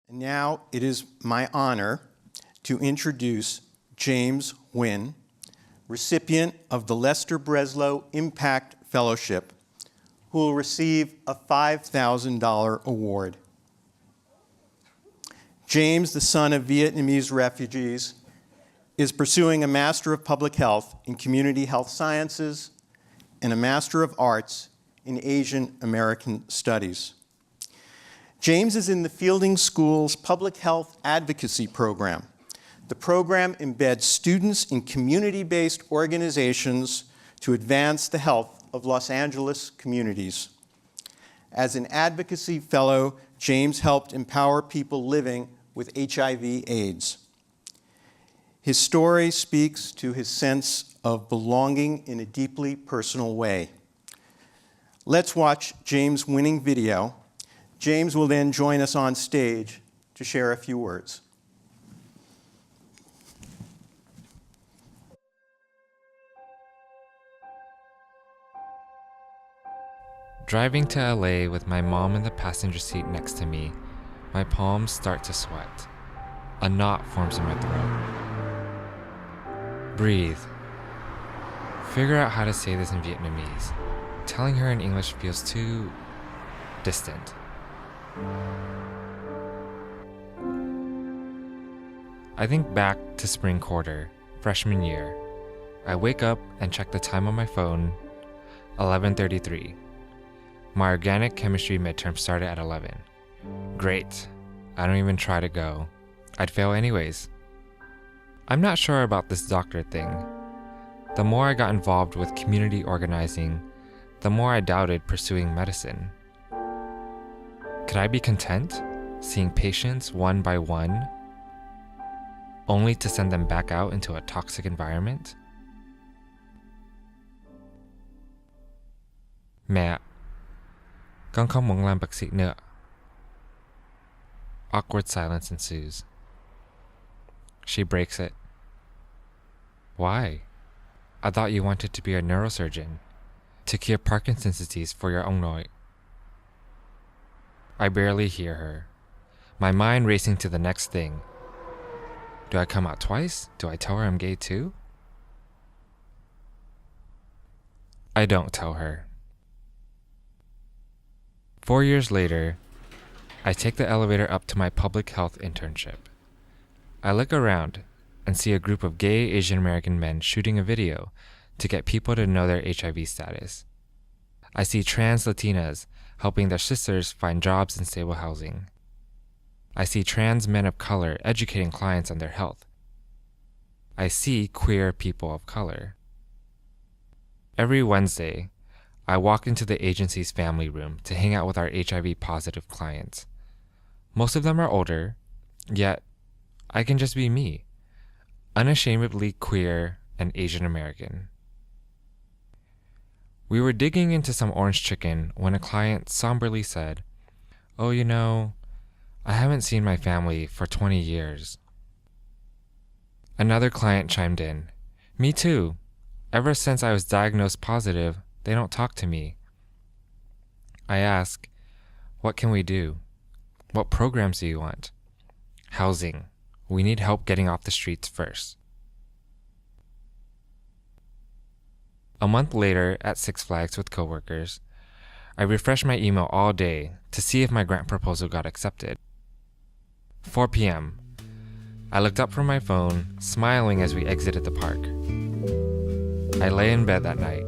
And now it is my honor to introduce James Huynh, recipient of the Lester Breslow Impact Fellowship, who will receive a $5,000 award. James, the son of Vietnamese refugees, is pursuing a Master of Public Health in Community Health Sciences and a Master of Arts in Asian American Studies. James is in the Fielding School's Public Health Advocacy Program. The program embeds students in community-based organizations to advance the health of Los Angeles communities. As an advocacy fellow, James helped empower people living with HIV/AIDS. His story speaks to his sense of belonging in a deeply personal way. Let's watch James' winning video. James will then join us on stage to share a few words. Driving to LA with my mom in the passenger seat next to me, my palms start to sweat. A knot forms in my throat. Breathe. Figure out how to say this in Vietnamese. Telling her in English feels too distant. I think back to spring quarter, freshman year. I wake up and check the time on my phone, 11:33. My organic chemistry midterm started at 11. Great. I don't even try to go. I'd fail anyways. I'm not sure about this doctor thing. The more I got involved with community organizing, the more I doubted pursuing medicine. Could I be content seeing patients one by one, only to send them back out into a toxic environment? Mẹ, con không muốn làm bác sĩ nữa. Awkward silence ensues. She breaks it. Why? I thought you wanted to be a neurosurgeon, to cure Parkinson's disease for your ông nội. I barely hear her, my mind racing to the next thing. Do I come out twice? Do I tell her I'm gay too? I don't tell her. 4 years later, I take the elevator up to my public health internship. I look around and see a group of gay Asian American men shooting a video to get people to know their HIV status. I see trans Latinas helping their sisters find jobs and stable housing. I see trans men of color educating clients on their health. I see queer people of color. Every Wednesday, I walk into the agency's family room to hang out with our HIV-positive clients. Most of them are older, yet I can just be me, unashamedly queer and Asian American. We were digging into some orange chicken when a client somberly said, "Oh, you know, I haven't seen my family for 20 years. Another client chimed in, "Me too. Ever since I was diagnosed positive, they don't talk to me." I ask, "What can we do? What programs do you want?" "Housing. We need help getting off the streets first." A month later, at Six Flags with coworkers, I refreshed my email all day to see if my grant proposal got accepted. 4 p.m. I looked up from my phone, smiling as we exited the park. I lay in bed that night,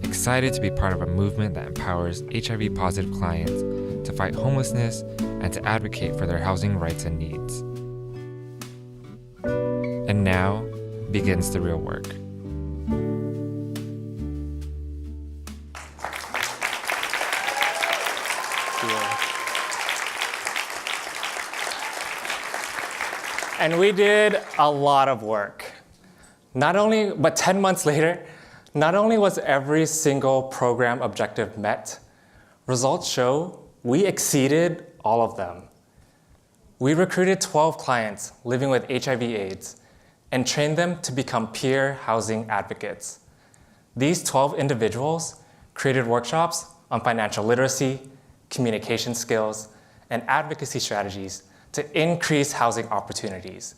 excited to be part of a movement that empowers HIV-positive clients to fight homelessness and to advocate for their housing rights and needs. And now begins the real work. And we did a lot of work. But 10 months later, not only was every single program objective met, results show we exceeded all of them. We recruited 12 clients living with HIV/AIDS and trained them to become peer housing advocates. These 12 individuals created workshops on financial literacy, communication skills, and advocacy strategies to increase housing opportunities.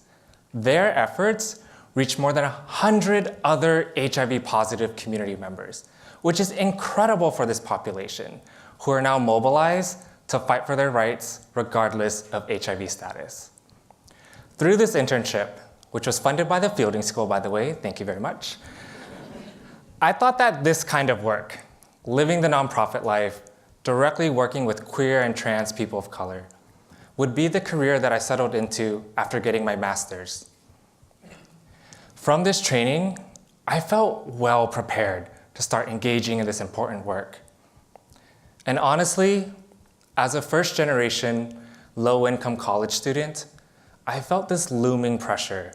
Their efforts reached more than 100 other HIV-positive community members, which is incredible for this population, who are now mobilized to fight for their rights regardless of HIV status. Through this internship, which was funded by the Fielding School, by the way, thank you very much, I thought that this kind of work, living the nonprofit life, directly working with queer and trans people of color, would be the career that I settled into after getting my master's. From this training, I felt well prepared to start engaging in this important work. And honestly, as a first-generation, low-income college student, I felt this looming pressure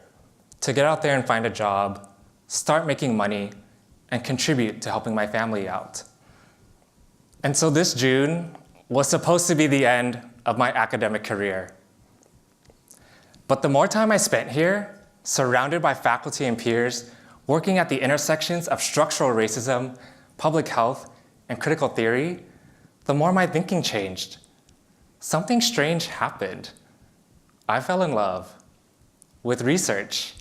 to get out there and find a job, start making money, and contribute to helping my family out. And so this June was supposed to be the end of my academic career. But the more time I spent here, surrounded by faculty and peers, working at the intersections of structural racism, public health, and critical theory, the more my thinking changed. Something strange happened. I fell in love with research.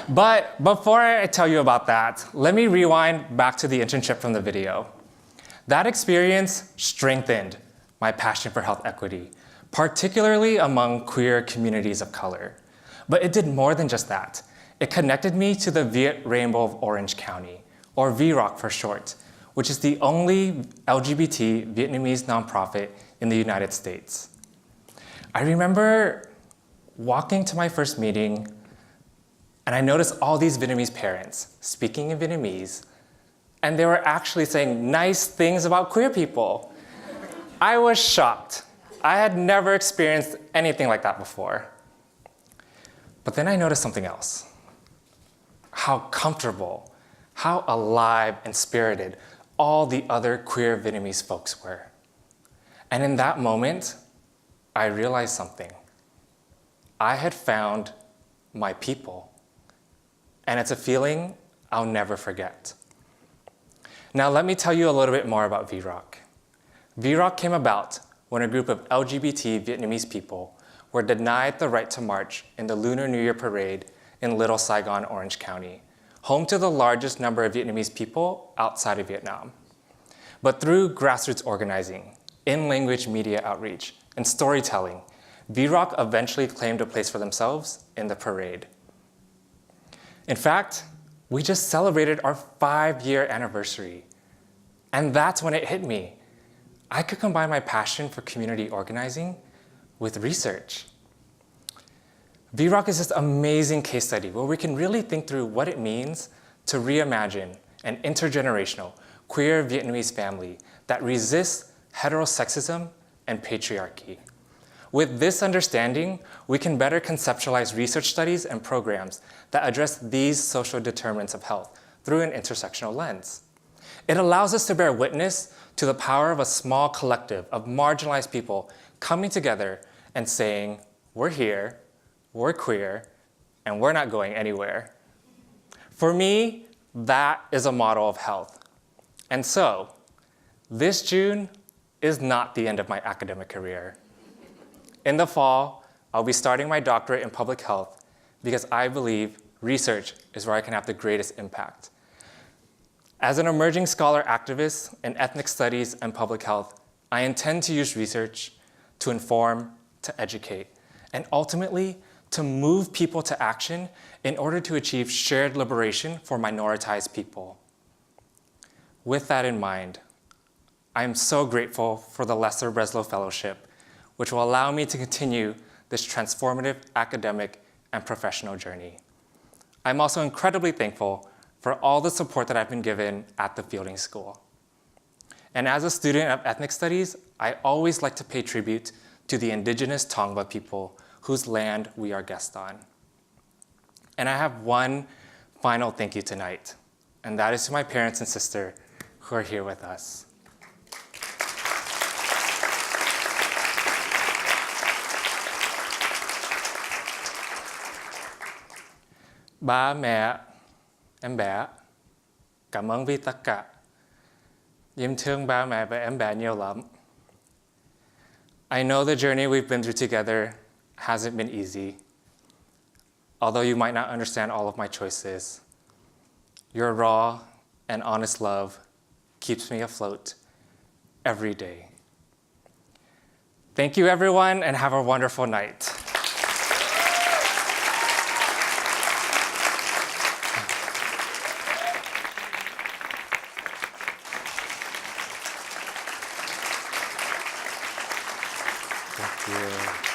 But before I tell you about that, let me rewind back to the internship from the video. That experience strengthened my passion for health equity, particularly among queer communities of color. But it did more than just that. It connected me to the Viet Rainbow of Orange County, or VROC for short, which is the only LGBT Vietnamese nonprofit in the United States. I remember walking to my first meeting, and I noticed all these Vietnamese parents speaking in Vietnamese, and they were actually saying nice things about queer people. I was shocked. I had never experienced anything like that before. But then I noticed something else. How comfortable, how alive and spirited all the other queer Vietnamese folks were. And in that moment, I realized something. I had found my people. And it's a feeling I'll never forget. Now let me tell you a little bit more about VROC. VROC came about when a group of LGBT Vietnamese people were denied the right to march in the Lunar New Year parade in Little Saigon, Orange County, home to the largest number of Vietnamese people outside of Vietnam. But through grassroots organizing, in-language media outreach, and storytelling, VROC eventually claimed a place for themselves in the parade. In fact, we just celebrated our 5-year anniversary. And that's when it hit me. I could combine my passion for community organizing with research. VROC is this amazing case study where we can really think through what it means to reimagine an intergenerational queer Vietnamese family that resists heterosexism and patriarchy. With this understanding, we can better conceptualize research studies and programs that address these social determinants of health through an intersectional lens. It allows us to bear witness to the power of a small collective of marginalized people coming together and saying, we're here, we're queer, and we're not going anywhere. For me, that is a model of health. And so, this June is not the end of my academic career. In the fall, I'll be starting my doctorate in public health because I believe research is where I can have the greatest impact. As an emerging scholar activist in ethnic studies and public health, I intend to use research to inform, to educate, and ultimately to move people to action in order to achieve shared liberation for minoritized people. With that in mind, I am so grateful for the Lester Breslow Fellowship, which will allow me to continue this transformative academic and professional journey. I'm also incredibly thankful for all the support that I've been given at the Fielding School. And as a student of ethnic studies, I always like to pay tribute to the indigenous Tongva people whose land we are guests on. And I have one final thank you tonight, and that is to my parents and sister who are here with us. Ba, mẹ, em bé, cảm ơn vì tất cả. Em thương ba mẹ và em bé nhiều lắm. I know the journey we've been through together hasn't been easy. Although you might not understand all of my choices, your raw and honest love keeps me afloat every day. Thank you, everyone, and have a wonderful night. Thank you.